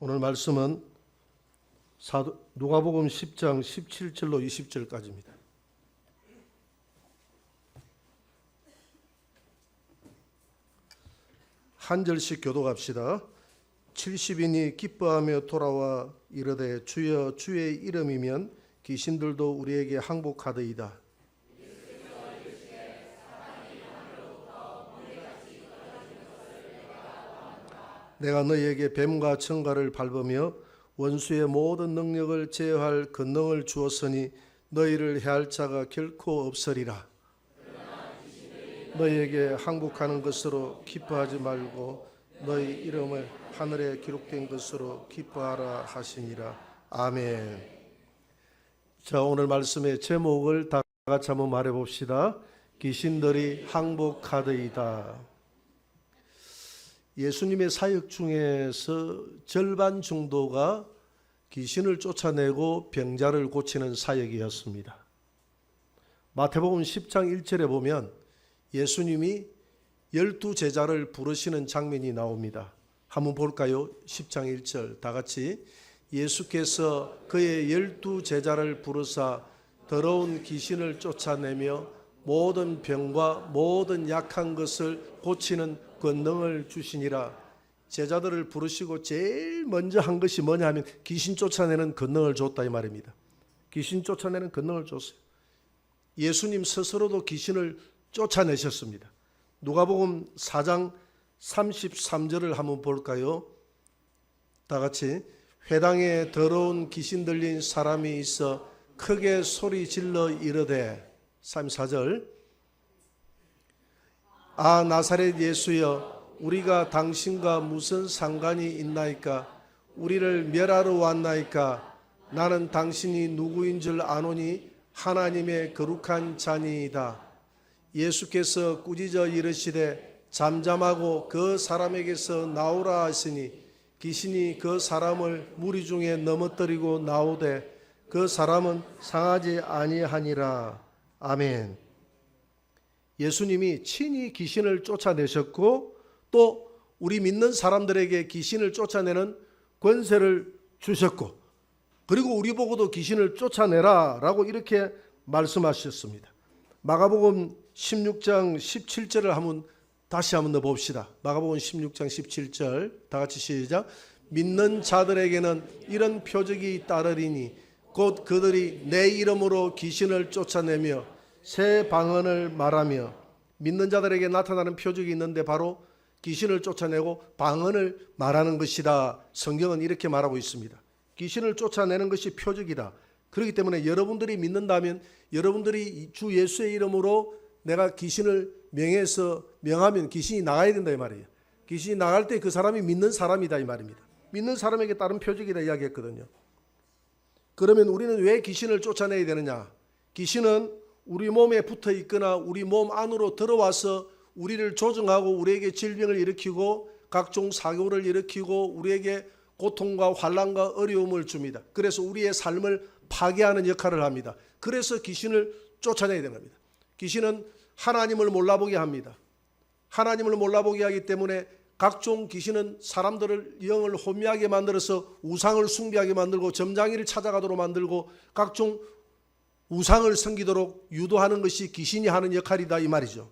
오늘 말씀은 누가복음 10장 17절로 20절까지입니다. 한 절씩 교독합시다. 70인이 기뻐하며 돌아와 이르되 주여 주의 이름이면 귀신들도 우리에게 항복하더이다. 내가 너희에게 뱀과 청갈을 밟으며 원수의 모든 능력을 제어할 권능을 주었으니 너희를 해할 자가 결코 없으리라. 너희에게 항복하는 것으로 기뻐하지 말고 너희 이름을 하늘에 기록된 것으로 기뻐하라 하시니라. 아멘. 자, 오늘 말씀의 제목을 다 같이 한번 말해봅시다. 귀신들이 항복하더이다. 예수님의 사역 중에서 절반 정도가 귀신을 쫓아내고 병자를 고치는 사역이었습니다. 마태복음 10장 1절에 보면 예수님이 12제자를 부르시는 장면이 나옵니다. 한번 볼까요? 10장 1절 다 같이. 예수께서 그의 12제자를 부르사 더러운 귀신을 쫓아내며 모든 병과 모든 약한 것을 고치는 권능을 주시니라. 제자들을 부르시고 제일 먼저 한 것이 뭐냐 하면 귀신 쫓아내는 권능을 줬다 이 말입니다. 귀신 쫓아내는 권능을 줬어요. 예수님 스스로도 귀신을 쫓아내셨습니다. 누가복음 4장 33절을 한번 볼까요? 다 같이. 회당에 더러운 귀신 들린 사람이 있어 크게 소리 질러 이르되 34절 아 나사렛 예수여 우리가 당신과 무슨 상관이 있나이까? 우리를 멸하러 왔나이까? 나는 당신이 누구인 줄 아노니 하나님의 거룩한 자니이다. 예수께서 꾸짖어 이르시되 잠잠하고 그 사람에게서 나오라 하시니 귀신이 그 사람을 무리 중에 넘어뜨리고 나오되 그 사람은 상하지 아니하니라. 아멘. 예수님이 친히 귀신을 쫓아내셨고 또 우리 믿는 사람들에게 귀신을 쫓아내는 권세를 주셨고 그리고 우리 보고도 귀신을 쫓아내라 라고 이렇게 말씀하셨습니다. 마가복음 16장 17절을 다시 한번 더 봅시다. 마가복음 16장 17절 다 같이 시작. 믿는 자들에게는 이런 표적이 따르리니 곧 그들이 내 이름으로 귀신을 쫓아내며 새 방언을 말하며. 믿는 자들에게 나타나는 표적이 있는데 바로 귀신을 쫓아내고 방언을 말하는 것이다. 성경은 이렇게 말하고 있습니다. 귀신을 쫓아내는 것이 표적이다. 그렇기 때문에 여러분들이 믿는다면 여러분들이 주 예수의 이름으로 내가 귀신을 명하면 귀신이 나가야 된다 이 말이에요. 귀신이 나갈 때 그 사람이 믿는 사람이다 이 말입니다. 믿는 사람에게 따른 표적이다 이야기했거든요. 그러면 우리는 왜 귀신을 쫓아내야 되느냐? 귀신은 우리 몸에 붙어 있거나 우리 몸 안으로 들어와서 우리를 조정하고 우리에게 질병을 일으키고 각종 사고를 일으키고 우리에게 고통과 환난과 어려움을 줍니다. 그래서 우리의 삶을 파괴하는 역할을 합니다. 그래서 귀신을 쫓아내야 되는 겁니다. 귀신은 하나님을 몰라보게 합니다. 하나님을 몰라보게 하기 때문에 각종 귀신은 사람들을 영을 혼미하게 만들어서 우상을 숭배하게 만들고 점장이를 찾아가도록 만들고 각종 우상을 섬기도록 유도하는 것이 귀신이 하는 역할이다 이 말이죠.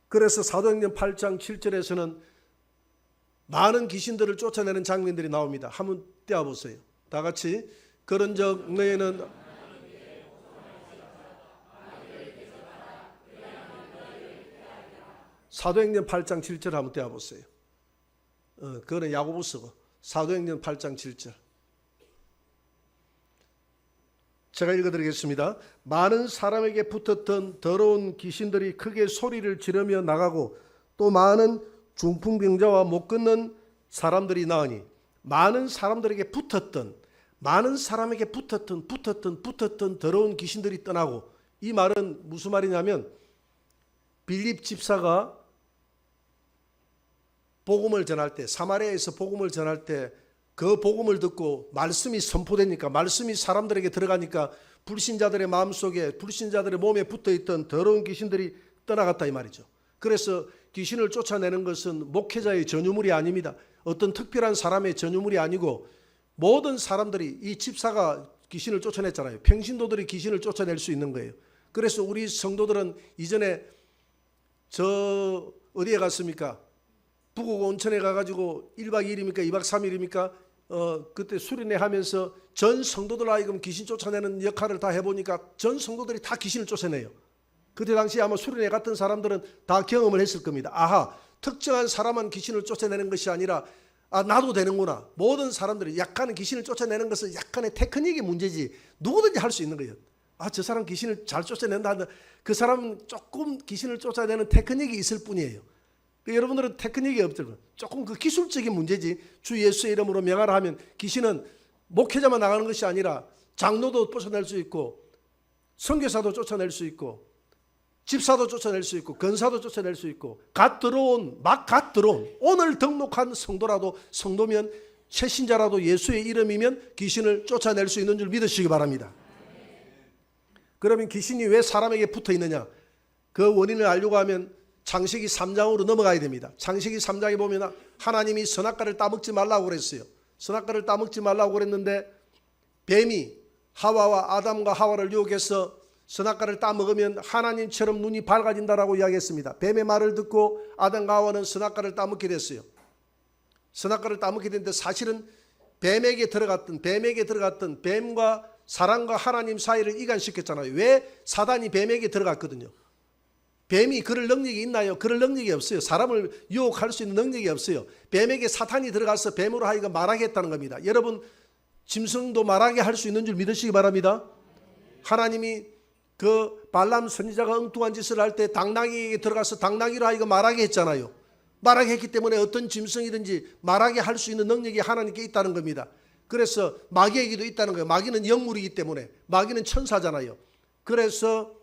그래서 사도행전 8장 7절에서는 많은 귀신들을 쫓아내는 장면들이 나옵니다. 한번 떼어보세요. 다 같이. 그런즉 너희는 사도행전 8장 7절 한번 떼어보세요. 그거는 야고보서고 사도행전 8장 7절. 제가 읽어드리겠습니다. 많은 사람에게 붙었던 더러운 귀신들이 크게 소리를 지르며 나가고 또 많은 중풍병자와 못 걷는 사람들이 나으니 많은 사람에게 붙었던 더러운 귀신들이 떠나고. 이 말은 무슨 말이냐면 빌립 집사가 복음을 전할 때 사마리아에서 복음을 전할 때 그 복음을 듣고 말씀이 선포되니까 말씀이 사람들에게 들어가니까 불신자들의 마음속에 불신자들의 몸에 붙어있던 더러운 귀신들이 떠나갔다 이 말이죠. 그래서 귀신을 쫓아내는 것은 목회자의 전유물이 아닙니다. 어떤 특별한 사람의 전유물이 아니고 모든 사람들이, 이 집사가 귀신을 쫓아냈잖아요. 평신도들이 귀신을 쫓아낼 수 있는 거예요. 그래서 우리 성도들은 이전에 저 어디에 갔습니까? 북옥 온천에 가가지고 1박 2일입니까? 2박 3일입니까? 그때 수련회 하면서 전 성도들 하여금 귀신 쫓아내는 역할을 다 해보니까 전 성도들이 다 귀신을 쫓아내요. 그때 당시에 아마 수련회 갔던 사람들은 다 경험을 했을 겁니다. 아하, 특정한 사람만 귀신을 쫓아내는 것이 아니라 나도 되는구나. 모든 사람들이 약간의 귀신을 쫓아내는 것은 약간의 테크닉의 문제지 누구든지 할 수 있는 거예요. 저 사람 귀신을 잘 쫓아낸다 하는데 그 사람은 조금 귀신을 쫓아내는 테크닉이 있을 뿐이에요. 여러분들은 테크닉이 없죠. 조금 그 기술적인 문제지. 주 예수의 이름으로 명하라 하면 귀신은 목회자만 나가는 것이 아니라 장로도 쫓아낼 수 있고 선교사도 쫓아낼 수 있고 집사도 쫓아낼 수 있고 권사도 쫓아낼 수 있고 갓 들어온 오늘 등록한 성도면 새신자라도 예수의 이름이면 귀신을 쫓아낼 수 있는 줄 믿으시기 바랍니다. 그러면 귀신이 왜 사람에게 붙어 있느냐? 그 원인을 알려고 하면 창세기 3장으로 넘어가야 됩니다. 창세기 3장에 보면 하나님이 선악과를 따먹지 말라고 그랬어요. 선악과를 따먹지 말라고 그랬는데 뱀이 아담과 하와를 유혹해서 선악과를 따먹으면 하나님처럼 눈이 밝아진다라고 이야기했습니다. 뱀의 말을 듣고 아담과 하와는 선악과를 따먹게 됐어요. 선악과를 따먹게 됐는데 사실은 뱀에게 들어갔던 뱀과 사람과 하나님 사이를 이간시켰잖아요. 왜? 사단이 뱀에게 들어갔거든요. 뱀이 그럴 능력이 있나요? 그럴 능력이 없어요. 사람을 유혹할 수 있는 능력이 없어요. 뱀에게 사탄이 들어가서 뱀으로 하여금 말하게 했다는 겁니다. 여러분, 짐승도 말하게 할 수 있는 줄 믿으시기 바랍니다. 하나님이 그 발람 선지자가 엉뚱한 짓을 할 때 당나귀에게 들어가서 당나귀로 하여금 말하게 했잖아요. 말하게 했기 때문에 어떤 짐승이든지 말하게 할 수 있는 능력이 하나님께 있다는 겁니다. 그래서 마귀에게도 있다는 거예요. 마귀는 영물이기 때문에, 마귀는 천사잖아요. 그래서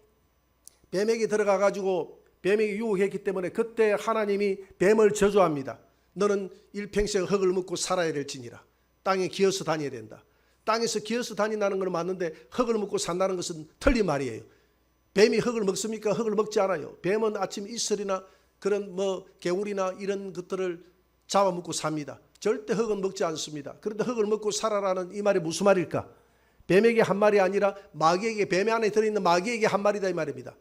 뱀에게 들어가가지고 뱀에게 유혹했기 때문에 그때 하나님이 뱀을 저주합니다. 너는 일평생 흙을 먹고 살아야 될지니라. 땅에 기어서 다녀야 된다. 땅에서 기어서 다닌다는 건 맞는데 흙을 먹고 산다는 것은 틀린 말이에요. 뱀이 흙을 먹습니까? 흙을 먹지 않아요. 뱀은 아침 이슬이나 그런 개울이나 이런 것들을 잡아먹고 삽니다. 절대 흙은 먹지 않습니다. 그런데 흙을 먹고 살아라는 이 말이 무슨 말일까? 뱀에게 한 말이 아니라 마귀에게, 뱀 안에 들어있는 마귀에게 한 말이다 이 말입니다.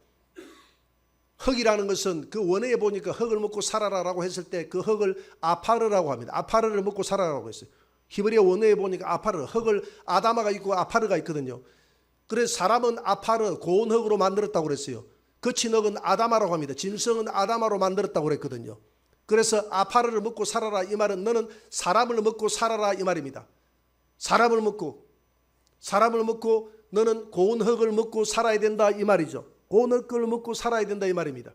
흙이라는 것은 그 원어에 보니까 흙을 먹고 살아라라고 했을 때 그 흙을 아파르라고 합니다. 아파르를 먹고 살아라고 했어요. 히브리어 원어에 보니까 아파르, 흙을 아다마가 있고 아파르가 있거든요. 그래서 사람은 아파르, 고운 흙으로 만들었다고 그랬어요. 거친 흙은 아다마라고 합니다. 짐승은 아다마로 만들었다고 그랬거든요. 그래서 아파르를 먹고 살아라 이 말은 너는 사람을 먹고 살아라 이 말입니다. 사람을 먹고 너는 고운 흙을 먹고 살아야 된다 이 말이죠. 고운 흙을 먹고 살아야 된다 이 말입니다.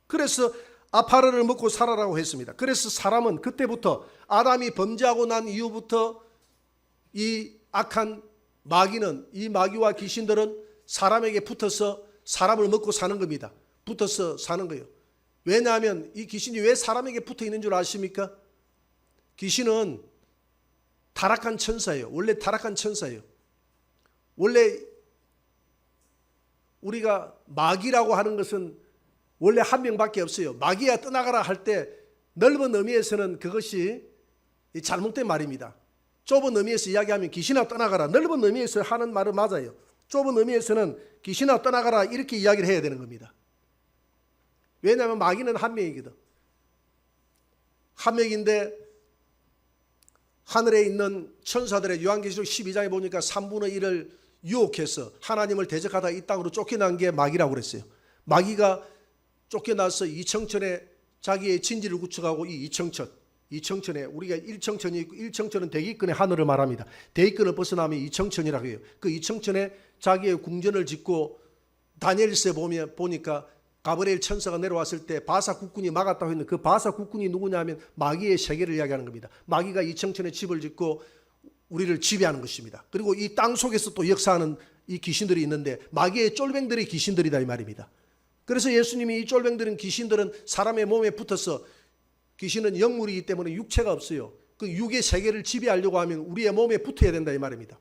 그래서 아파르를 먹고 살아라고 했습니다. 그래서 사람은 그때부터 아담이 범죄하고 난 이후부터 이 악한 마귀는, 이 마귀와 귀신들은 사람에게 붙어서 사람을 먹고 사는 겁니다. 붙어서 사는 거예요. 왜냐하면 이 귀신이 왜 사람에게 붙어 있는 줄 아십니까? 귀신은 타락한 천사예요. 원래 타락한 천사예요. 원래 우리가 마귀라고 하는 것은 원래 한 명밖에 없어요. 마귀야 떠나가라 할 때 넓은 의미에서는 그것이 잘못된 말입니다. 좁은 의미에서 이야기하면 귀신아 떠나가라. 넓은 의미에서 하는 말은 맞아요. 좁은 의미에서는 귀신아 떠나가라 이렇게 이야기를 해야 되는 겁니다. 왜냐하면 마귀는 한 명이거든. 한 명인데 하늘에 있는 천사들의 요한계시록 12장에 보니까 3분의 1을 유혹해서 하나님을 대적하다 이 땅으로 쫓겨난 게 마귀라고 그랬어요. 마귀가 쫓겨나서 이청천에 자기의 진지를 구축하고 이 이청천에 우리가 일청천이 있고 일청천은 대기권의 하늘을 말합니다. 대기권을 벗어나면 이청천이라고 해요. 그 이청천에 자기의 궁전을 짓고 다니엘서에 보니까 가브리엘 천사가 내려왔을 때 바사 국군이 막았다고 했는데 그 바사 국군이 누구냐면 마귀의 세계를 이야기하는 겁니다. 마귀가 이청천에 집을 짓고 우리를 지배하는 것입니다. 그리고 이 땅 속에서 또 역사하는 이 귀신들이 있는데 마귀의 쫄병들이 귀신들이다 이 말입니다. 그래서 예수님이 이 쫄병들은 귀신들은 사람의 몸에 붙어서 귀신은 영물이기 때문에 육체가 없어요. 그 육의 세계를 지배하려고 하면 우리의 몸에 붙어야 된다 이 말입니다.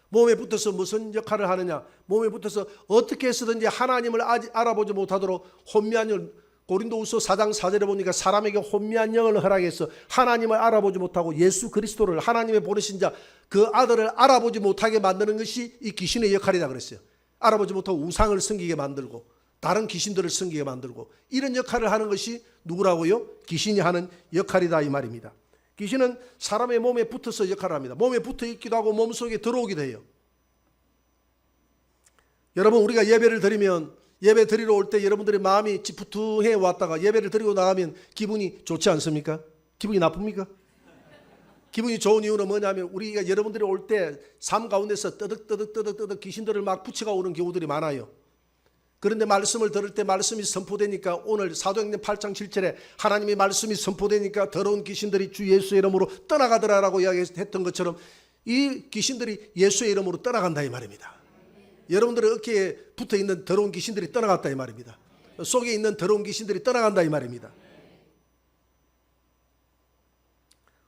몸에 붙어서 무슨 역할을 하느냐? 몸에 붙어서 어떻게 해서든지 하나님을 알아보지 못하도록 혼미한 고린도후서 4장 4절에 보니까 사람에게 혼미한 영을 허락해서 하나님을 알아보지 못하고 예수 그리스도를 하나님의 보내신 자 그 아들을 알아보지 못하게 만드는 것이 이 귀신의 역할이다 그랬어요. 알아보지 못하고 우상을 섬기게 만들고 다른 귀신들을 섬기게 만들고 이런 역할을 하는 것이 누구라고요? 귀신이 하는 역할이다 이 말입니다. 귀신은 사람의 몸에 붙어서 역할을 합니다. 몸에 붙어 있기도 하고 몸속에 들어오기도 해요. 여러분 우리가 예배를 드리면 예배 드리러 올 때 여러분들의 마음이 찌푸둥해 왔다가 예배를 드리고 나가면 기분이 좋지 않습니까? 기분이 나쁩니까? 기분이 좋은 이유는 뭐냐면 우리가 여러분들이 올 때 삶 가운데서 떠득 귀신들을 막 붙여가 오는 경우들이 많아요. 그런데 말씀을 들을 때 말씀이 선포되니까 오늘 사도행전 8장 7절에 하나님의 말씀이 선포되니까 더러운 귀신들이 주 예수의 이름으로 떠나가더라라고 이야기했던 것처럼 이 귀신들이 예수의 이름으로 떠나간다 이 말입니다. 여러분들의 어깨에 붙어있는 더러운 귀신들이 떠나갔다 이 말입니다. 속에 있는 더러운 귀신들이 떠나간다 이 말입니다.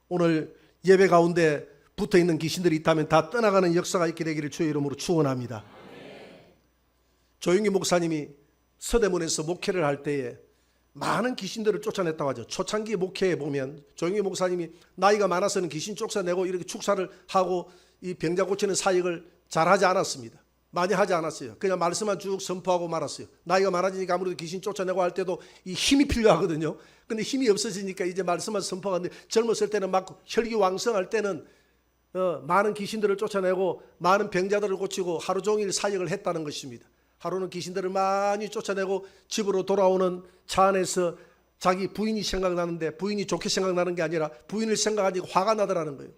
오늘 예배 가운데 붙어있는 귀신들이 있다면 다 떠나가는 역사가 있게 되기를 주의 이름으로 축원합니다. 조용기 목사님이 서대문에서 목회를 할 때에 많은 귀신들을 쫓아냈다고 하죠. 초창기 목회에 보면 조용기 목사님이 나이가 많아서는 귀신 쫓아내고 이렇게 축사를 하고 이 병자 고치는 사역을 잘하지 않았습니다. 많이 하지 않았어요. 그냥 말씀만 쭉 선포하고 말았어요. 나이가 많아지니까 아무래도 귀신 쫓아내고 할 때도 이 힘이 필요하거든요. 근데 힘이 없어지니까 이제 말씀만 선포하는데 젊었을 때는 막 혈기왕성할 때는 많은 귀신들을 쫓아내고 많은 병자들을 고치고 하루 종일 사역을 했다는 것입니다. 하루는 귀신들을 많이 쫓아내고 집으로 돌아오는 차 안에서 자기 부인이 생각나는데 부인이 좋게 생각나는 게 아니라 부인을 생각하니까 화가 나더라는 거예요.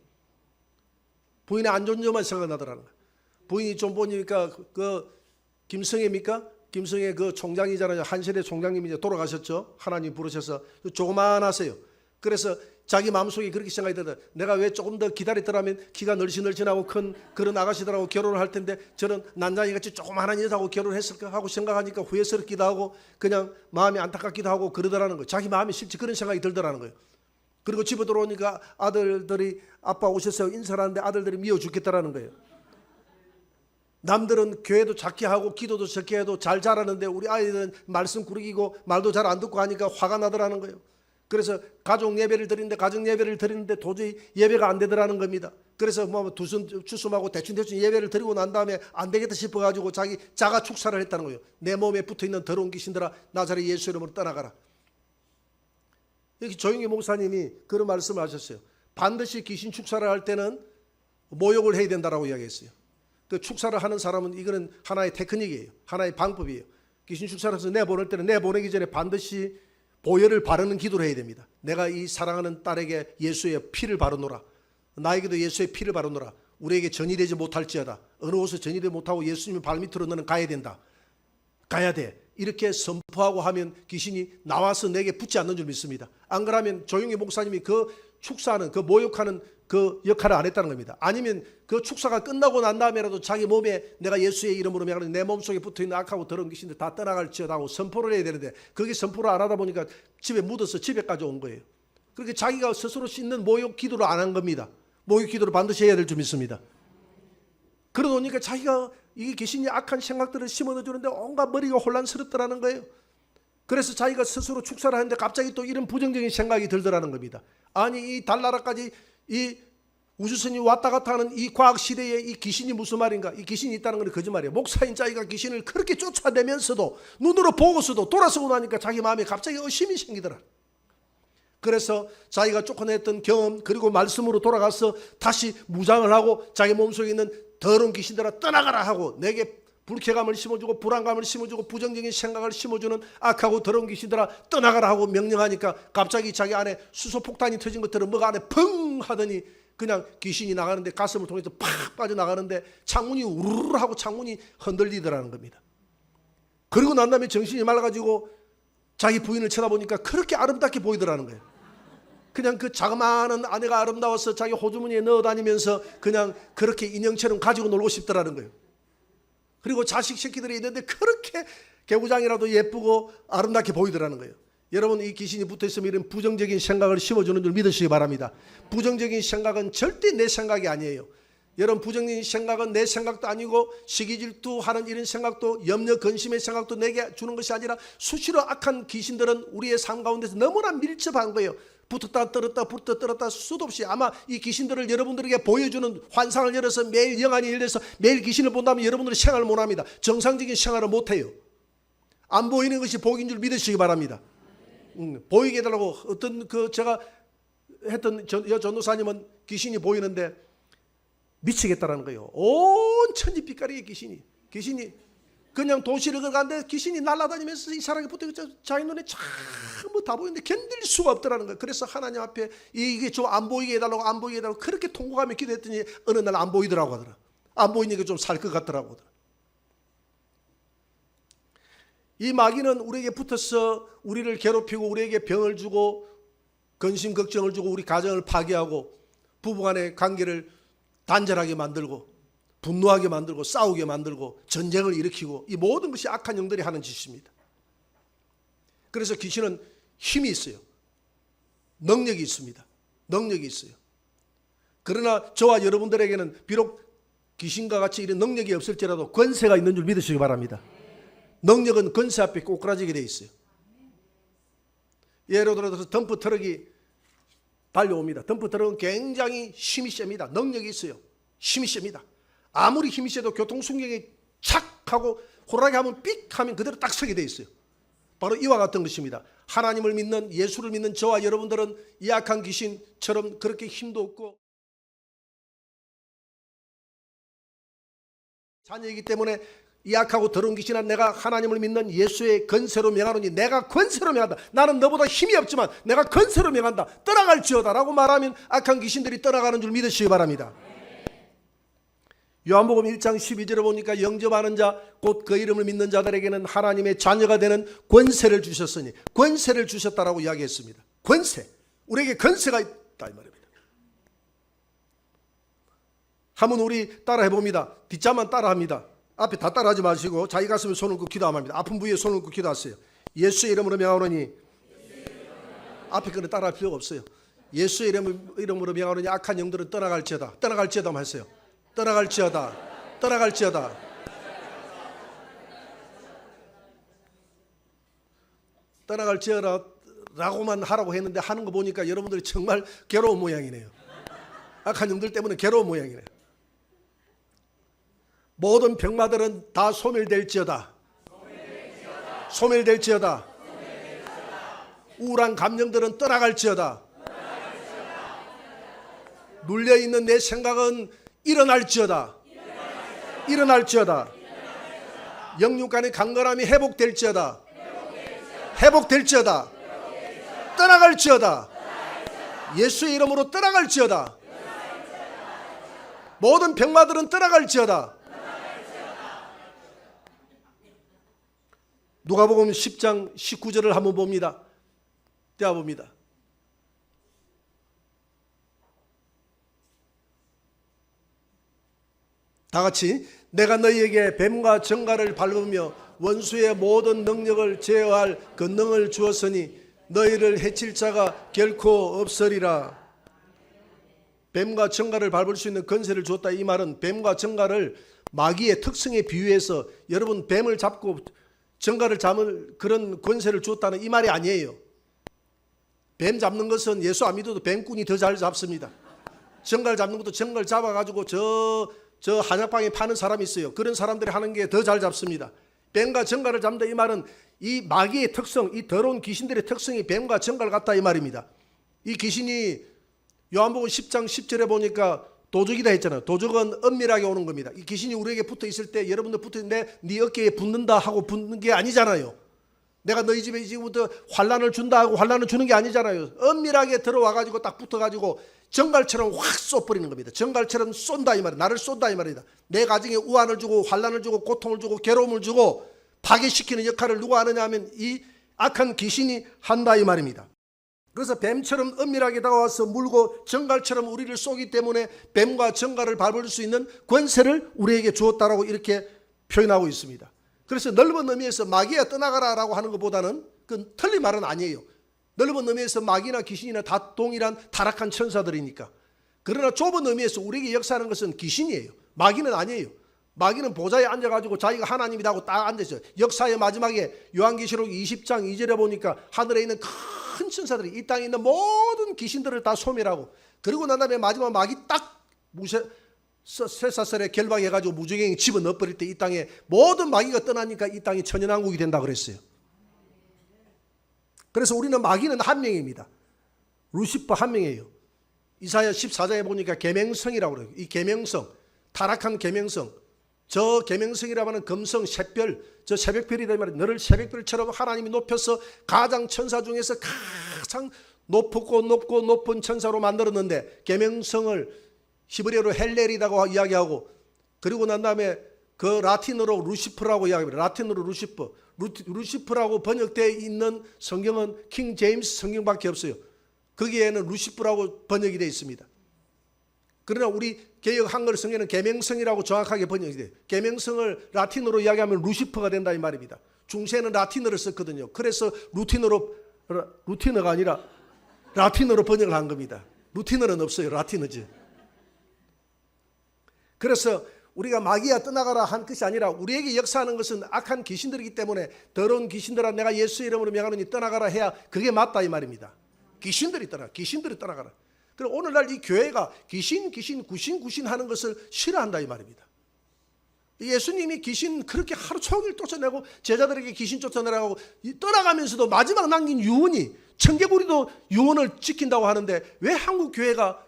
부인의 안 좋은 점만 생각나더라는 거예요. 부인이 좀 보니까 그 김성애입니까? 김성애 그 총장이잖아요. 한시대 총장님이 이제 돌아가셨죠. 하나님 부르셔서 조그만하세요. 그래서 자기 마음속에 그렇게 생각이 들다. 내가 왜 조금 더 기다렸더라면 키가 널씬널씬하고 큰 그런 아가씨들하고 결혼을 할 텐데 저는 난장이같이 조그만한 여자하고 결혼했을까 하고 생각하니까 후회스럽기도 하고 그냥 마음이 안타깝기도 하고 그러더라는 거예요. 자기 마음이 실제 그런 생각이 들더라는 거예요. 그리고 집에 들어오니까 아들들이 아빠 오셨어요 인사를 하는데 아들들이 미워 죽겠다라는 거예요. 남들은 교회도 작게 하고 기도도 적게 해도 잘 자라는데 우리 아이들은 말씀 구르기고 말도 잘 안 듣고 하니까 화가 나더라는 거예요. 그래서 가족 예배를 드리는데 도저히 예배가 안 되더라는 겁니다. 그래서 뭐 두 손 주춤하고 대충 예배를 드리고 난 다음에 안 되겠다 싶어가지고 자기 자가 축사를 했다는 거예요. 내 몸에 붙어있는 더러운 귀신들아 나자렛 예수 이름으로 떠나가라. 여기 조용기 목사님이 그런 말씀을 하셨어요. 반드시 귀신 축사를 할 때는 모욕을 해야 된다라고 이야기했어요. 그 축사를 하는 사람은 이거는 하나의 테크닉이에요. 하나의 방법이에요. 귀신 축사를 해서 내보낼 때는 내보내기 전에 반드시 보혈을 바르는 기도를 해야 됩니다. 내가 이 사랑하는 딸에게 예수의 피를 바르노라. 나에게도 예수의 피를 바르노라. 우리에게 전이되지 못할지어다. 어느 곳에 전이되지 못하고 예수님의 발밑으로 너는 가야 된다. 가야 돼. 이렇게 선포하고 하면 귀신이 나와서 내게 붙지 않는 줄 믿습니다. 안 그러면 조용히 목사님이 그 축사하는 그 모욕하는 그 역할을 안 했다는 겁니다. 아니면 그 축사가 끝나고 난 다음에라도 자기 몸에 내가 예수의 이름으로 명하는 내 몸속에 붙어있는 악하고 더러운 귀신들 다 떠나갈지어다 하고 선포를 해야 되는데 그게 선포를 안 하다 보니까 집에 묻어서 집에까지 온 거예요. 그렇게 자기가 스스로 씻는 모욕 기도를 안 한 겁니다. 모욕 기도를 반드시 해야 될 줄 믿습니다. 그러다 보니까 자기가 이 귀신이 악한 생각들을 심어주는데 온갖 머리가 혼란스럽더라는 거예요. 그래서 자기가 스스로 축사를 하는데 갑자기 또 이런 부정적인 생각이 들더라는 겁니다. 아니 이 달나라까지 이 우주선이 왔다 갔다 하는 이 과학 시대에 이 귀신이 무슨 말인가? 이 귀신이 있다는 건 거짓말이에요. 목사인 자기가 귀신을 그렇게 쫓아내면서도 눈으로 보고서도 돌아서고 나니까 자기 마음에 갑자기 의심이 생기더라. 그래서 자기가 쫓아냈던 경험 그리고 말씀으로 돌아가서 다시 무장을 하고 자기 몸속에 있는 더러운 귀신들아 떠나가라 하고 내게 불쾌감을 심어주고 불안감을 심어주고 부정적인 생각을 심어주는 악하고 더러운 귀신들아 떠나가라 하고 명령하니까 갑자기 자기 안에 수소폭탄이 터진 것처럼 뭐가 안에 펑 하더니 그냥 귀신이 나가는데 가슴을 통해서 팍 빠져나가는데 창문이 우르르 하고 창문이 흔들리더라는 겁니다. 그리고 난 다음에 정신이 맑아지고 자기 부인을 쳐다보니까 그렇게 아름답게 보이더라는 거예요. 그냥 그 자그마한 아내가 아름다워서 자기 호주머니에 넣어 다니면서 그냥 그렇게 인형처럼 가지고 놀고 싶더라는 거예요. 그리고 자식 새끼들이 있는데 그렇게 개구장이라도 예쁘고 아름답게 보이더라는 거예요. 여러분 이 귀신이 붙어있으면 이런 부정적인 생각을 심어주는 줄 믿으시기 바랍니다. 부정적인 생각은 절대 내 생각이 아니에요. 여러분 부정적인 생각은 내 생각도 아니고 시기질투하는 이런 생각도 염려 근심의 생각도 내게 주는 것이 아니라 수시로 악한 귀신들은 우리의 삶 가운데서 너무나 밀접한 거예요. 붙었다 떨었다 붙었다 떨었다 수도 없이 아마 이 귀신들을 여러분들에게 보여주는 환상을 열어서 매일 영안이 열려서 매일 귀신을 본다면 여러분들은 생활을 못합니다. 정상적인 생활을 못해요. 안 보이는 것이 복인 줄 믿으시기 바랍니다. 보이게 해달라고 어떤 제가 했던 전도사님은 귀신이 보이는데 미치겠다라는 거예요. 온 천지빛깔이의 귀신이 그냥 도시를 가는데 귀신이 날아다니면서 이 사람이 붙어 자기 눈에 전부 다 보이는데 견딜 수가 없더라는 거예요. 그래서 하나님 앞에 이게 좀 안 보이게 해달라고 그렇게 통곡하며 기도했더니 어느 날 안 보이더라고 하더라. 안 보이니까 좀 살 것 같더라고 하더라. 이 마귀는 우리에게 붙어서 우리를 괴롭히고 우리에게 병을 주고 근심 걱정을 주고 우리 가정을 파괴하고 부부간의 관계를 단절하게 만들고 분노하게 만들고 싸우게 만들고 전쟁을 일으키고 이 모든 것이 악한 영들이 하는 짓입니다. 그래서 귀신은 힘이 있어요. 능력이 있습니다. 능력이 있어요. 그러나 저와 여러분들에게는 비록 귀신과 같이 이런 능력이 없을지라도 권세가 있는 줄 믿으시기 바랍니다. 능력은 권세 앞에 꼬꾸라지게 돼 있어요. 예를 들어서 덤프 트럭이 달려옵니다. 덤프 트럭은 굉장히 힘이 셉니다. 능력이 있어요. 힘이 셉니다. 아무리 힘이 세도 교통순경이 착 하고 호락이 하면 삑 하면 그대로 딱 서게 돼 있어요. 바로 이와 같은 것입니다. 하나님을 믿는 예수를 믿는 저와 여러분들은 이 악한 귀신처럼 그렇게 힘도 없고 자녀이기 때문에 이 악하고 더러운 귀신아 내가 하나님을 믿는 예수의 권세로 명하노니 내가 권세로 명한다. 나는 너보다 힘이 없지만 내가 권세로 명한다. 떠나갈지어다 라고 말하면 악한 귀신들이 떠나가는 줄 믿으시기 바랍니다. 요한복음 1장 12절에 보니까 영접하는 자 곧 그 이름을 믿는 자들에게는 하나님의 자녀가 되는 권세를 주셨으니 권세를 주셨다라고 이야기했습니다. 권세. 우리에게 권세가 있다 이 말입니다. 한번 우리 따라 해봅니다. 뒷자만 따라합니다. 앞에 다 따라하지 마시고 자기 가슴에 손을 얹고 기도 안 합니다. 아픈 부위에 손을 얹고 기도하세요. 예수의 이름으로 명하노니 앞에 거는 따라할 필요가 없어요. 예수의 이름으로 명하노니 악한 영들은 떠나갈지어다. 떠나갈지어다 하세요. 떠나갈지어다. 떠나갈지어다. 떠나갈지어다 라고만 하라고 했는데 하는 거 보니까 여러분들이 정말 괴로운 모양이네요. 악한 영들 때문에 괴로운 모양이네요. 모든 병마들은 다 소멸될지어다. 소멸될지어다. 우울한 감정들은 떠나갈지어다. 눌려있는 내 생각은 일어날지어다. 일어날지어다. 영육간의 강건함이 회복될지어다. 회복될지어다. 떠나갈지어다. 예수의 이름으로 떠나갈지어다. 모든 병마들은 떠나갈지어다. 누가복음 10장 19절을 한번 봅니다. 떼어봅니다. 다 같이 내가 너희에게 뱀과 정갈을 밟으며 원수의 모든 능력을 제어할 권능을 주었으니 너희를 해칠 자가 결코 없으리라. 뱀과 정갈을 밟을 수 있는 권세를 주었다. 이 말은 뱀과 정갈을 마귀의 특성에 비유해서 여러분 뱀을 잡고 정갈을 잡을 그런 권세를 주었다는 이 말이 아니에요. 뱀 잡는 것은 예수 안 믿어도 뱀꾼이 더 잘 잡습니다. 정갈 잡는 것도 정갈 잡아가지고 저 한약방에 파는 사람이 있어요. 그런 사람들이 하는 게 더 잘 잡습니다. 뱀과 정갈을 잡는다 이 말은 이 마귀의 특성, 이 더러운 귀신들의 특성이 뱀과 정갈 같다 이 말입니다. 이 귀신이 요한복음 10장 10절에 보니까 도적이다 했잖아요. 도적은 은밀하게 오는 겁니다. 이 귀신이 우리에게 붙어 있을 때 여러분들 붙어 있는데 네 어깨에 붙는다 하고 붙는 게 아니잖아요. 내가 너희 집에 지금부터 환란을 준다 하고 환란을 주는 게 아니잖아요. 은밀하게 들어와가지고 딱 붙어가지고 정갈처럼 확 쏘버리는 겁니다. 정갈처럼 쏜다 이 말이에요. 나를 쏜다 이 말이다. 내 가정에 우환을 주고 환란을 주고 고통을 주고 괴로움을 주고 파괴시키는 역할을 누가 하느냐 하면 이 악한 귀신이 한다 이 말입니다. 그래서 뱀처럼 은밀하게 다가와서 물고 정갈처럼 우리를 쏘기 때문에 뱀과 정갈을 밟을 수 있는 권세를 우리에게 주었다라고 이렇게 표현하고 있습니다. 그래서 넓은 의미에서 마귀야 떠나가라라고 하는 것보다는 그건 틀린 말은 아니에요. 넓은 의미에서 마귀나 귀신이나 다 동일한 타락한 천사들이니까. 그러나 좁은 의미에서 우리에게 역사하는 것은 귀신이에요. 마귀는 아니에요. 마귀는 보좌에 앉아가지고 자기가 하나님이라고 딱 앉아있어요. 역사의 마지막에 요한계시록 20장 2절에 보니까 하늘에 있는 큰 천사들이 이 땅에 있는 모든 귀신들을 다 소멸하고, 그리고 난 다음에 마지막 마귀 딱 쇠사슬에 결박해가지고 무저갱이 집어넣어 버릴 때 이 땅에 모든 마귀가 떠나니까 이 땅이 천연왕국이 된다 그랬어요. 그래서 우리는 마귀는 한 명입니다. 루시퍼 한 명이에요. 이사야 14장에 보니까 계명성이라고 그래요. 이 계명성, 타락한 계명성, 저 계명성이라고 하는 금성, 샛별, 저 새벽별이다 이 말이에요. 너를 새벽별처럼 하나님이 높여서 가장 천사 중에서 가장 높고 높은 천사로 만들었는데, 계명성을 히브리어로 헬렐이라고 이야기하고, 그리고 난 다음에 그 라틴어로 루시퍼라고 이야기합니다. 라틴어로 루시퍼. 루시퍼라고 번역되어 있는 성경은 킹 제임스 성경밖에 없어요. 거기에는 루시퍼라고 번역이 되어 있습니다. 그러나 우리 개역 한글 성경에는 계명성이라고 정확하게 번역이 돼요. 계명성을 라틴어로 이야기하면 루시퍼가 된다 이 말입니다. 중세는 라틴어를 썼거든요. 그래서 루틴어가 아니라 라틴어로 번역을 한 겁니다. 루틴어는 없어요. 라틴어지. 그래서 우리가 마귀야 떠나가라 한 것이 아니라 우리에게 역사하는 것은 악한 귀신들이기 때문에 더러운 귀신들아 내가 예수의 이름으로 명하노니 떠나가라 해야 그게 맞다 이 말입니다. 귀신들이 떠나가라. 그리고 오늘날 이 교회가 귀신 하는 것을 싫어한다 이 말입니다. 예수님이 귀신 그렇게 하루 종일 쫓아내고 제자들에게 귀신 쫓아내라고 떠나가면서도 마지막 남긴 유언이, 청개구리도 유언을 지킨다고 하는데 왜 한국 교회가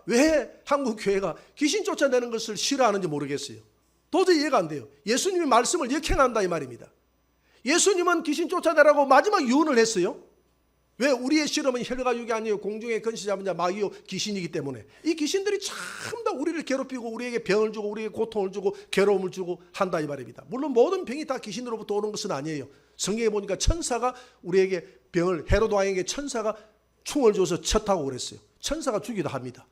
귀신 쫓아내는 것을 싫어하는지 모르겠어요. 도저히 이해가 안 돼요. 예수님의 말씀을 역행한다 이 말입니다. 예수님은 귀신 쫓아내라고 마지막 유언을 했어요. 왜? 우리의 실험은 혈과 육이 아니요 공중의 건시 잡은 자 마귀요 귀신이기 때문에. 이 귀신들이 참다 우리를 괴롭히고 우리에게 병을 주고 우리에게 고통을 주고 괴로움을 주고 한다 이 말입니다. 물론 모든 병이 다 귀신으로부터 오는 것은 아니에요. 성경에 보니까 천사가 우리에게 병을, 헤롯 왕에게 천사가 충을 줘서 쳤다고 그랬어요. 천사가 주기도 합니다.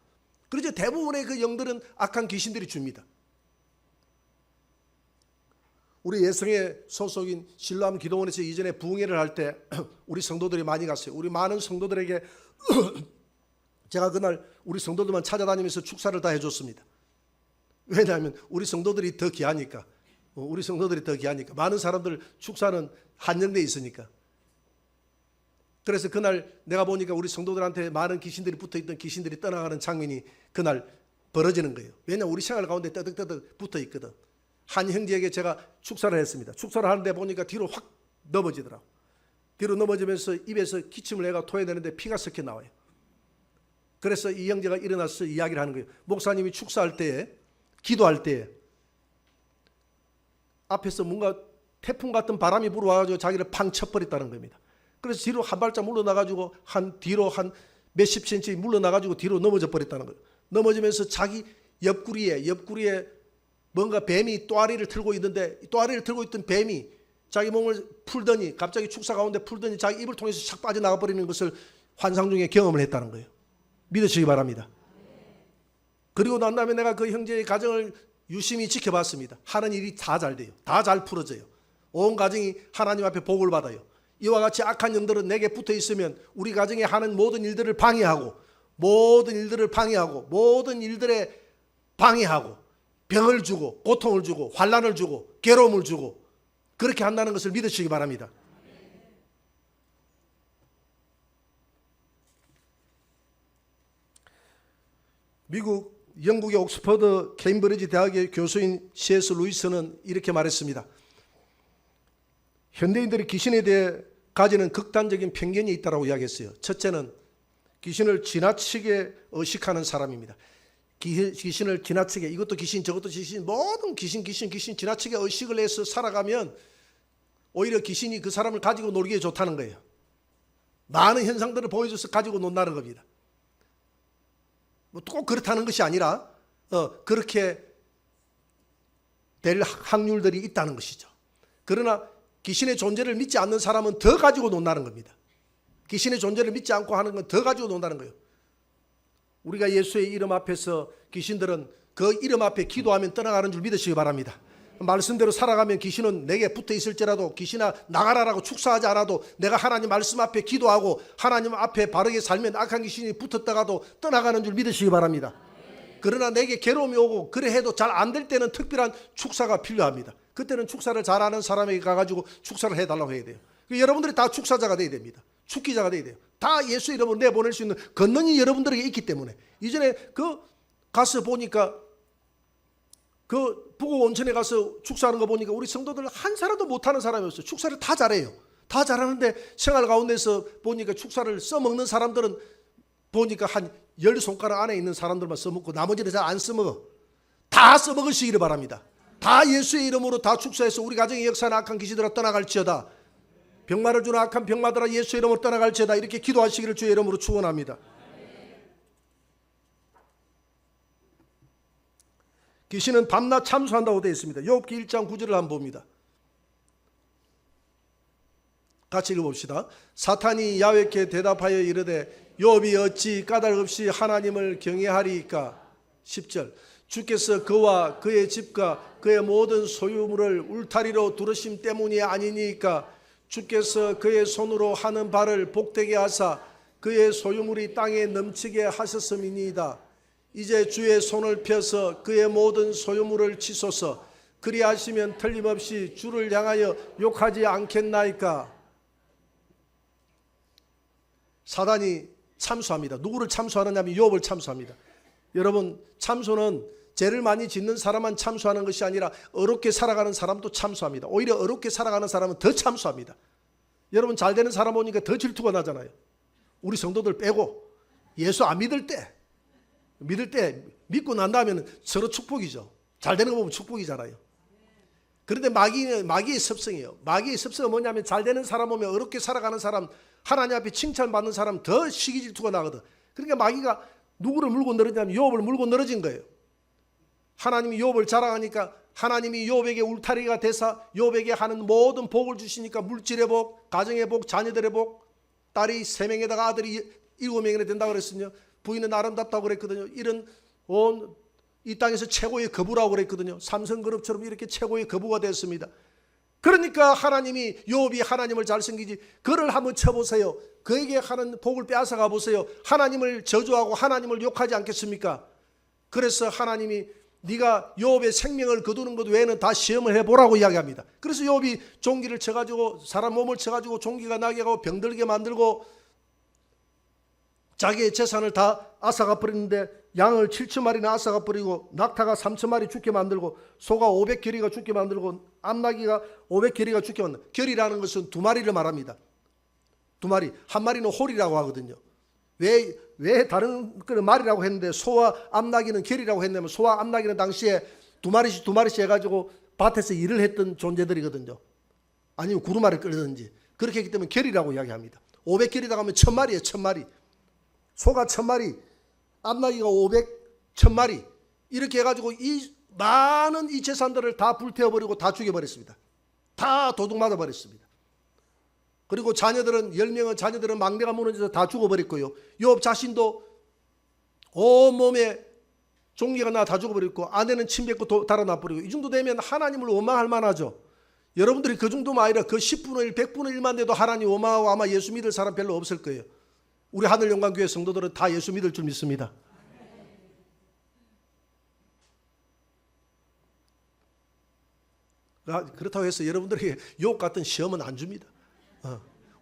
그래서 대부분의 그 영들은 악한 귀신들이 줍니다. 우리 예성의 소속인 실로암 기도원에서 이전에 부흥회를 할 때 우리 성도들이 많이 갔어요. 우리 많은 성도들에게 제가 그날 우리 성도들만 찾아다니면서 축사를 다 해줬습니다. 왜냐하면 우리 성도들이 더 귀하니까. 많은 사람들 축사는 한정돼 있으니까. 그래서 그날 내가 보니까 우리 성도들한테 많은 귀신들이 붙어있던 귀신들이 떠나가는 장면이 그날 벌어지는 거예요. 왜냐하면 우리 생활 가운데 떠득떠득 붙어있거든. 한 형제에게 제가 축사를 했습니다. 축사를 하는데 보니까 뒤로 확 넘어지더라고. 뒤로 넘어지면서 입에서 기침을 해가 토해내는데 피가 섞여 나와요. 그래서 이 형제가 일어나서 이야기를 하는 거예요. 목사님이 축사할 때에, 기도할 때에 앞에서 뭔가 태풍 같은 바람이 불어와가지고 자기를 팡 쳐버렸다는 겁니다. 그래서 뒤로 한 발짝 물러나가지고 뒤로 한 몇십 센치 물러나가지고 뒤로 넘어져 버렸다는 거예요. 넘어지면서 자기 옆구리에 뭔가 뱀이 또아리를 틀고 있는데, 또아리를 틀고 있던 뱀이 자기 몸을 풀더니, 갑자기 축사 가운데 풀더니 자기 입을 통해서 샥 빠져나가 버리는 것을 환상 중에 경험을 했다는 거예요. 믿으시기 바랍니다. 그리고 난 다음에 내가 그 형제의 가정을 유심히 지켜봤습니다. 하는 일이 다 잘 돼요. 다 잘 풀어져요. 온 가정이 하나님 앞에 복을 받아요. 이와 같이 악한 영들은 내게 붙어 있으면 우리 가정에 하는 모든 일들을 방해하고 병을 주고 고통을 주고 환난을 주고 괴로움을 주고 그렇게 한다는 것을 믿으시기 바랍니다. 영국의 옥스퍼드 케임브리지 대학의 교수인 C.S. 루이스는 이렇게 말했습니다. 현대인들이 귀신에 대해 가지는 극단적인 편견이 있다고 이야기했어요. 첫째는 귀신을 지나치게 의식하는 사람입니다. 귀신을 지나치게, 이것도 귀신 저것도 귀신, 모든 귀신 지나치게 의식을 해서 살아가면 오히려 귀신이 그 사람을 가지고 놀기에 좋다는 거예요. 많은 현상들을 보여줘서 가지고 논다는 겁니다. 꼭 그렇다는 것이 아니라 그렇게 될 확률들이 있다는 것이죠. 그러나 귀신의 존재를 믿지 않는 사람은 더 가지고 논다는 겁니다. 귀신의 존재를 믿지 않고 하는 건 더 가지고 논다는 거예요. 우리가 예수의 이름 앞에서 귀신들은 그 이름 앞에 기도하면 떠나가는 줄 믿으시기 바랍니다. 말씀대로 살아가면 귀신은 내게 붙어 있을지라도, 귀신아 나가라라고 축사하지 않아도 내가 하나님 말씀 앞에 기도하고 하나님 앞에 바르게 살면 악한 귀신이 붙었다가도 떠나가는 줄 믿으시기 바랍니다. 그러나 내게 괴로움이 오고 그래 해도 잘 안 될 때는 특별한 축사가 필요합니다. 그때는 축사를 잘하는 사람에게 가가지고 축사를 해달라고 해야 돼요. 여러분들이 다 축사자가 돼야 됩니다. 축기자가 돼야 돼요. 다 예수 이름으로 내보낼 수 있는 권능이 여러분들에게 있기 때문에. 이전에 가서 보니까 부곡 온천에 가서 축사하는 거 보니까 우리 성도들 한 사람도 못하는 사람이 없어요. 축사를 다 잘해요. 다 잘하는데 생활 가운데서 보니까 축사를 써먹는 사람들은 보니까 한 10손가락 안에 있는 사람들만 써먹고 나머지는 잘 안 써먹어. 다 써먹으시기를 바랍니다. 다 예수의 이름으로 다 축사해서 우리 가정의 역사나 악한 귀신들아 떠나갈지어다. 병마를 주는 악한 병마들아 예수의 이름으로 떠나갈지어다. 이렇게 기도하시기를 주의 이름으로 축원합니다. 귀신은 밤낮 참수한다고 되어 있습니다. 욥기 1장 9절을 한번 봅니다. 같이 읽어봅시다. 사탄이 야훼께 대답하여 이르되 욥이 어찌 까닭 없이 하나님을 경외하리이까. 10절 주께서 그와 그의 집과 그의 모든 소유물을 울타리로 두르심 때문이 아니니까. 주께서 그의 손으로 하는 바를 복되게 하사 그의 소유물이 땅에 넘치게 하셨음이니이다. 이제 주의 손을 펴서 그의 모든 소유물을 치소서. 그리하시면 틀림없이 주를 향하여 욕하지 않겠나이까. 사단이 참수합니다. 누구를 참수하느냐 하면 욥을 참수합니다. 여러분, 참수는 죄를 많이 짓는 사람만 참수하는 것이 아니라 어렵게 살아가는 사람도 참수합니다. 오히려 어렵게 살아가는 사람은 더 참수합니다. 여러분, 잘 되는 사람 보니까 더 질투가 나잖아요. 우리 성도들 빼고 예수 안 믿을 때 믿고 난 다음에는 서로 축복이죠. 잘 되는 거 보면 축복이잖아요. 그런데 마귀의 습성이에요. 마귀의 습성은 뭐냐면 잘 되는 사람 보면 어렵게 살아가는 사람, 하나님 앞에 칭찬받는 사람 더 시기 질투가 나거든. 그러니까 마귀가 누구를 물고 늘어지냐면 욥을 물고 늘어진 거예요. 하나님이 욥을 자랑하니까 하나님이 욥에게 울타리가 되사 욥에게 하는 모든 복을 주시니까 물질의 복, 가정의 복, 자녀들의 복, 딸이 3명에다가 아들이 7명이나 된다고 그랬거든요. 부인은 아름답다고 그랬거든요. 이런 이 땅에서 최고의 거부라고 그랬거든요. 삼성그룹처럼 이렇게 최고의 거부가 됐습니다. 그러니까 하나님이 욥이 하나님을 잘 섬기지 그를 한번 쳐보세요. 그에게 하는 복을 빼앗아가 보세요. 하나님을 저주하고 하나님을 욕하지 않겠습니까? 그래서 하나님이 네가 욥의 생명을 거두는 것 외에는 다 시험을 해보라고 이야기합니다. 그래서 욥이 종기를 쳐가지고 사람 몸을 쳐가지고 종기가 나게 하고 병들게 만들고 자기의 재산을 다 앗아가 버리는데 양을 7,000마리나 앗아가 버리고 낙타가 3,000마리 죽게 만들고 소가 500결이가 죽게 만들고 암나귀가 500결이가 죽게 만들고 결이라는 것은 2마리를 말합니다. 2마리. 한 마리는 홀이라고 하거든요. 왜 다른 말이라고 했는데 소와 암나귀는 결이라고 했냐면 소와 암나귀는 당시에 2마리씩 해가지고 밭에서 일을 했던 존재들이거든요. 아니면 구루마를 끌든지 그렇게 했기 때문에 결이라고 이야기합니다. 500결이다 하면 1,000마리예요. 1,000마리. 소가 1,000마리, 암나귀가 1,000마리 이렇게 해가지고 이 많은 이 재산들을 다 불태워버리고 다 죽여버렸습니다. 다 도둑 맞아버렸습니다. 그리고 자녀들은 10명의 자녀들은 막내가 무너져서 다 죽어버렸고요. 욥 자신도 온몸에 종기가 나 다 죽어버렸고 아내는 침 뱉고 달아나버리고 이 정도 되면 하나님을 원망할 만하죠. 여러분들이 그 정도만 아니라 그 10분의 1, 100분의 1만 돼도 하나님 원망하고 아마 예수 믿을 사람 별로 없을 거예요. 우리 하늘영광교회 성도들은 다 예수 믿을 줄 믿습니다. 그렇다고 해서 여러분들에게 욥 같은 시험은 안 줍니다.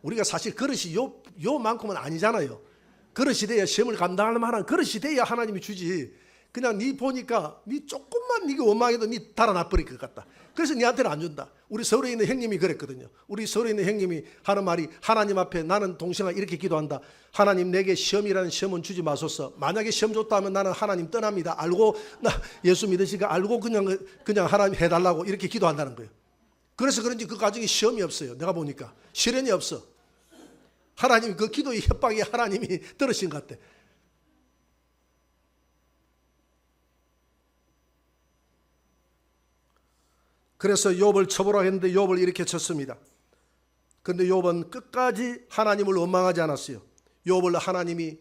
우리가 사실 그릇이 욥만큼은 아니잖아요. 그릇이 돼야 시험을 감당할 만한 그릇이 돼야 하나님이 주지. 그냥 네 보니까 네 조금만 네가 원망해도 네 달아나 버릴 것 같다. 그래서 네한테는 안 준다. 우리 서울에 있는 형님이 그랬거든요. 우리 서울에 있는 형님이 하는 말이 하나님 앞에 나는 동생아 이렇게 기도한다. 하나님 내게 시험이라는 시험은 주지 마소서. 만약에 시험 줬다 하면 나는 하나님 떠납니다. 알고 나 예수 믿으시니까 알고 그냥 하나님 해달라고 이렇게 기도한다는 거예요. 그래서 그런지 그 가정에 시험이 없어요. 내가 보니까 시련이 없어. 하나님 그 기도의 협박에 하나님이 들으신 것 같아. 그래서 욥을 쳐보라 했는데 욥을 이렇게 쳤습니다. 그런데 욥은 끝까지 하나님을 원망하지 않았어요. 욥을 하나님이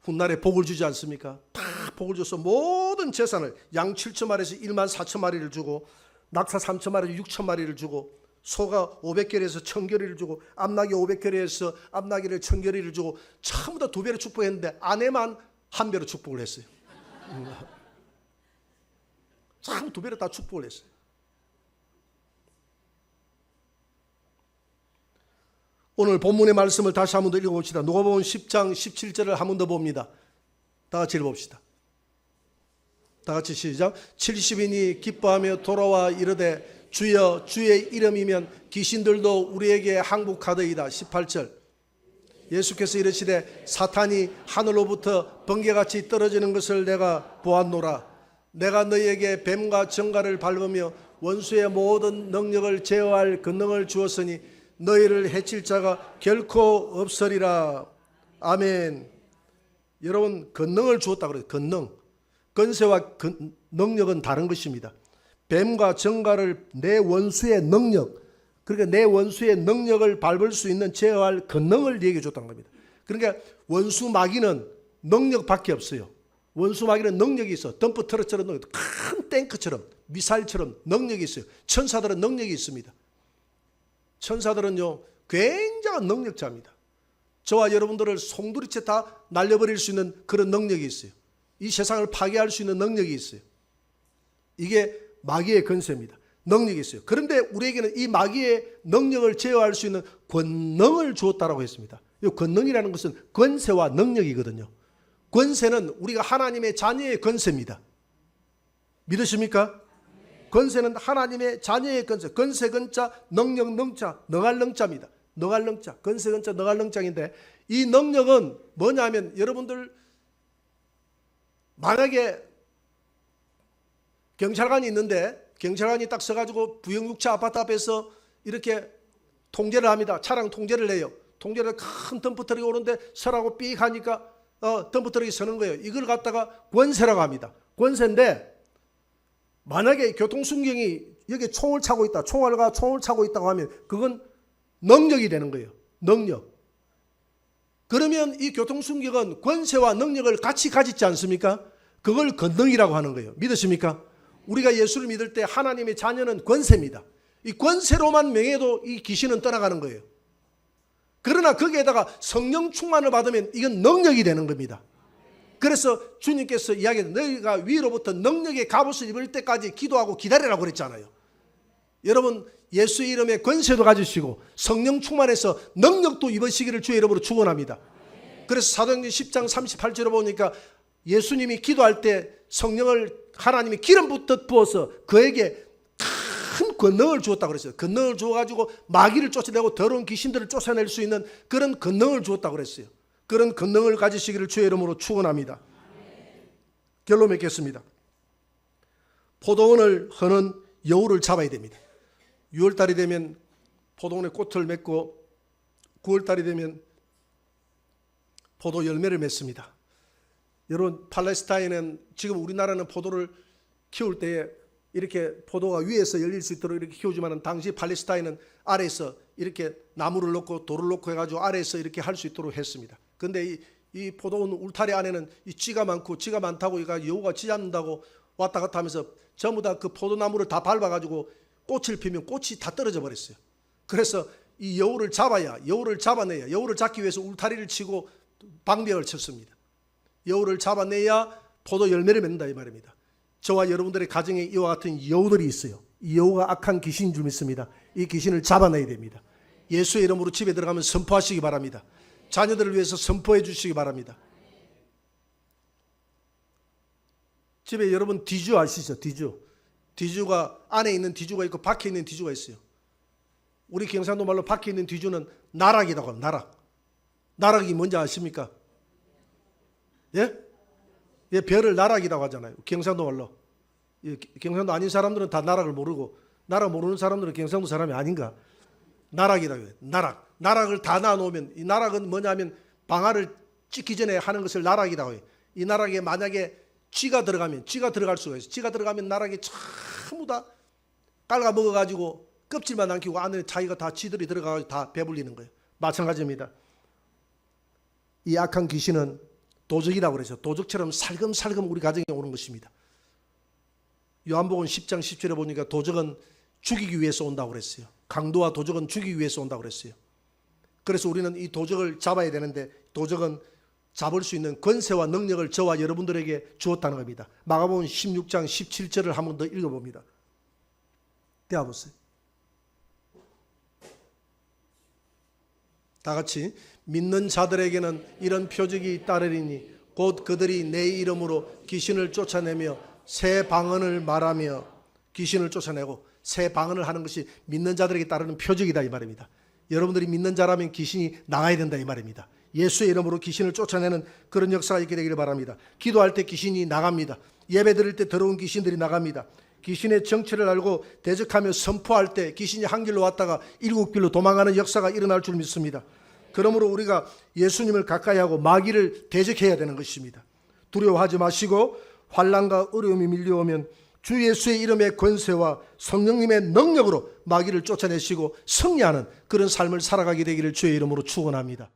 훗날에 복을 주지 않습니까? 다 복을 줘서 모든 재산을 양 7,000마리에서 14,000마리를 주고 낙타 3,000마리에서 6,000마리를 주고 소가 500결에서 1,000결이를 주고 암나귀 500결에서 암나귀를 1,000결이를 주고 전부 다 2배로 축복했는데 아내만 1배로 축복을 했어요. 참 두 배로 다 축복을 했어요. 오늘 본문의 말씀을 다시 한 번 더 읽어봅시다. 누가복음 10장 17절을 한 번 더 봅니다. 다 같이 읽어봅시다. 다 같이 시작. 70인이 기뻐하며 돌아와 이르되 주여 주의 이름이면 귀신들도 우리에게 항복하더이다. 18절. 예수께서 이르시되 사탄이 하늘로부터 번개같이 떨어지는 것을 내가 보았노라. 내가 너희에게 뱀과 정갈을 밟으며 원수의 모든 능력을 제어할 권능을 주었으니 너희를 해칠 자가 결코 없으리라. 아멘. 여러분, 권능을 주었다 그래요. 권능. 권세와 능력은 다른 것입니다. 뱀과 정갈을 내 원수의 능력, 그러니까 내 원수의 능력을 밟을 수 있는 제어할 권능을 얘기해 줬다는 겁니다. 그러니까 원수 마귀는 능력밖에 없어요. 원수 마귀는 능력이 있어. 덤프 트럭처럼 능력, 큰 탱크처럼, 미사일처럼 능력이 있어요. 천사들은 능력이 있습니다. 천사들은요, 굉장한 능력자입니다. 저와 여러분들을 송두리째 다 날려버릴 수 있는 그런 능력이 있어요. 이 세상을 파괴할 수 있는 능력이 있어요. 이게 마귀의 권세입니다. 능력이 있어요. 그런데 우리에게는 이 마귀의 능력을 제어할 수 있는 권능을 주었다라고 했습니다. 이 권능이라는 것은 권세와 능력이거든요. 권세는 우리가 하나님의 자녀의 권세입니다. 믿으십니까? 권세는 하나님의 자녀의 권세. 권세 권자, 능력 능자, 능할 능자입니다. 능할 능자, 권세 권자, 능할 능자인데 이 능력은 뭐냐면 여러분들 만약에 경찰관이 있는데 경찰관이 딱 서가지고 부영육차 아파트 앞에서 이렇게 통제를 합니다. 차량 통제를 해요. 통제를 큰 덤프트럭이 오는데 서라고 삑 하니까 덤프트럭이 서는 거예요. 이걸 갖다가 권세라고 합니다. 권세인데 만약에 교통순경이 여기 총을 차고 있다. 총알과 총을 차고 있다고 하면 그건 능력이 되는 거예요. 능력. 그러면 이 교통순경은 권세와 능력을 같이 가지지 않습니까? 그걸 권능이라고 하는 거예요. 믿으십니까? 우리가 예수를 믿을 때 하나님의 자녀는 권세입니다. 이 권세로만 명해도 이 귀신은 떠나가는 거예요. 그러나 거기에다가 성령 충만을 받으면 이건 능력이 되는 겁니다. 그래서 주님께서 이야기했던 너희가 위로부터 능력의 갑옷을 입을 때까지 기도하고 기다리라고 그랬잖아요. 여러분 예수의 이름에 권세도 가지시고 성령 충만해서 능력도 입으시기를 주의 이름으로 축원합니다. 그래서 사도행전 10장 38절에 보니까 예수님이 기도할 때 성령을 하나님이 기름 붓듯 부어서 그에게 큰 권능을 주었다고 그랬어요. 권능을 주어가지고 마귀를 쫓아내고 더러운 귀신들을 쫓아낼 수 있는 그런 권능을 주었다고 그랬어요. 그런 권능을 가지시기를 주의 이름으로 축원합니다. 결론 맺겠습니다. 포도원을 허는 여우를 잡아야 됩니다. 6월달이 되면 포도원에 꽃을 맺고 9월달이 되면 포도 열매를 맺습니다. 여러분 팔레스타인은 지금 우리나라는 포도를 키울 때 이렇게 포도가 위에서 열릴 수 있도록 이렇게 키우지만 당시 팔레스타인은 아래에서 이렇게 나무를 놓고 돌을 놓고 해가지고 아래에서 이렇게 할 수 있도록 했습니다. 그런데 이 포도원 울타리 안에는 이 쥐가 많고 쥐가 많다고 여우가 쥐 잡는다고 왔다 갔다 하면서 전부 다 그 포도나무를 다 밟아가지고 꽃을 피면 꽃이 다 떨어져 버렸어요. 그래서 이 여우를 잡아야 여우를 잡아내야 여우를 잡기 위해서 울타리를 치고 방벽을 쳤습니다. 여우를 잡아내야 포도 열매를 맺는다 이 말입니다. 저와 여러분들의 가정에 이와 같은 여우들이 있어요. 이 여우가 악한 귀신인 줄 믿습니다. 이 귀신을 잡아내야 됩니다. 예수의 이름으로 집에 들어가면 선포하시기 바랍니다. 자녀들을 위해서 선포해 주시기 바랍니다. 집에 여러분 뒤주 아시죠? 뒤주가 안에 있는 뒤주가 있고 밖에 있는 뒤주가 있어요. 우리 경상도 말로 밖에 있는 뒤주는 나락이라고 합니다. 나락. 나락이 뭔지 아십니까? 예? 예, 별을 나락이라고 하잖아요. 경상도 말로. 예, 경상도 아닌 사람들은 다 나락을 모르고 나락 모르는 사람들은 경상도 사람이 아닌가? 나락이라고 해요. 나락. 나락을 다 나눠놓으면 이 나락은 뭐냐면 방아를 찍기 전에 하는 것을 나락이라고 해요. 이 나락에 만약에 쥐가 들어가면 쥐가 들어갈 수가 있어요. 쥐가 들어가면 나락이 전부 다 깔아먹어가지고 껍질만 남기고 안에 자기가 다 쥐들이 들어가서 다 배불리는 거예요. 마찬가지입니다. 이 악한 귀신은 도적이라고 그러죠. 도적처럼 살금살금 우리 가정에 오는 것입니다. 요한복음 10장 10절에 보니까 도적은 죽이기 위해서 온다고 그랬어요. 강도와 도적은 죽이기 위해서 온다고 그랬어요. 그래서 우리는 이 도적을 잡아야 되는데 도적은 잡을 수 있는 권세와 능력을 저와 여러분들에게 주었다는 겁니다. 마가복음 16장 17절을 한 번 더 읽어봅니다. 떼어보세요. 다 같이 믿는 자들에게는 이런 표적이 따르리니 곧 그들이 내 이름으로 귀신을 쫓아내며 새 방언을 말하며 귀신을 쫓아내고 새 방언을 하는 것이 믿는 자들에게 따르는 표적이다 이 말입니다. 여러분들이 믿는 자라면 귀신이 나가야 된다 이 말입니다. 예수의 이름으로 귀신을 쫓아내는 그런 역사가 있게 되기를 바랍니다. 기도할 때 귀신이 나갑니다. 예배 드릴 때 더러운 귀신들이 나갑니다. 귀신의 정체를 알고 대적하며 선포할 때 귀신이 한 길로 왔다가 일곱 길로 도망가는 역사가 일어날 줄 믿습니다. 그러므로 우리가 예수님을 가까이 하고 마귀를 대적해야 되는 것입니다. 두려워하지 마시고 환난과 어려움이 밀려오면 주 예수의 이름의 권세와 성령님의 능력으로 마귀를 쫓아내시고 승리하는 그런 삶을 살아가게 되기를 주의 이름으로 축원합니다.